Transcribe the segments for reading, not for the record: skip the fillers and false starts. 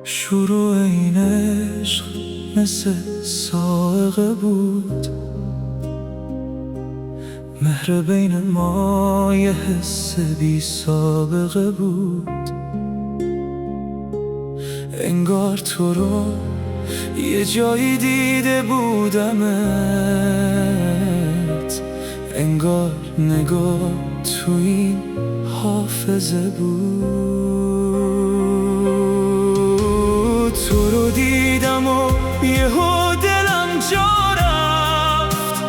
شروع این عشق مثل سائقه بود، مهر بین ما یه حس بی سابقه بود. انگار تو رو یه جایی دیده بودمت، انگار نگاه تو این حافظه بود. تو رو دیدم و یهو دلم جا رفت،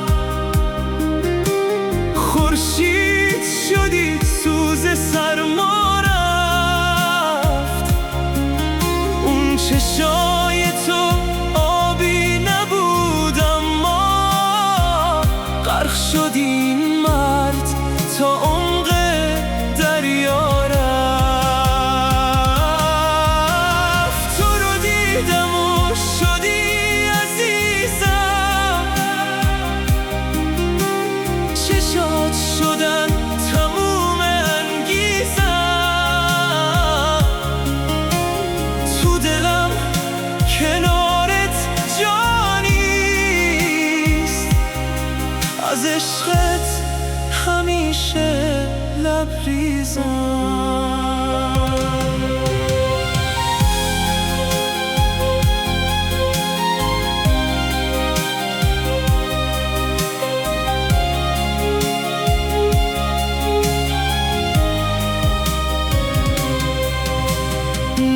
خورشید شدی سوز سرما رفت. اون چشای تو آبی نبود اما غرق شد این مرد تا عمق دریا رفت. تو رو دیدم و شدی عزیزم، چشات شدن تموم انگیزم. تو دلم کنارت جا نیست، از عشقت همیشه لبریزم.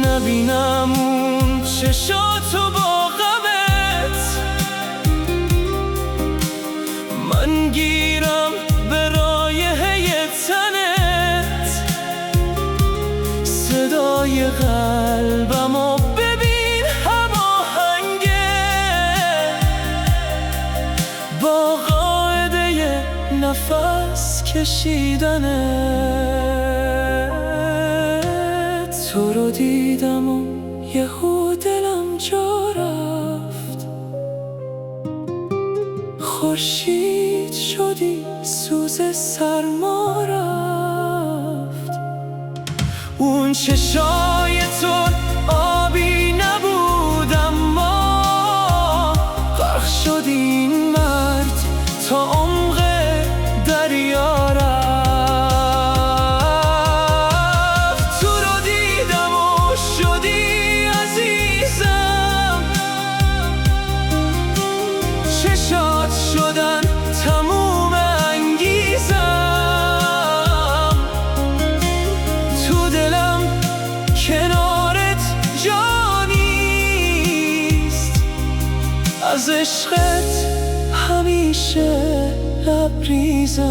نبینم اون چشاتو با غمت، من گیرم به رایحه تنت. صدای قلبمو ببین هماهنگه با قاعده نفس کشیدنت. تو رو دیدم و یهو دلم جا رفت، خورشید شدی سوز سرما رفت. اون چشای تو آبی نبود اما غرق شد این مرد تا عمق دریا رفت. تو رو دیدم و شدی عزیزم، چشات شدن تموم انگیزم. تو دلم کنارت جا نیست، از عشقت همیشه لبریزم.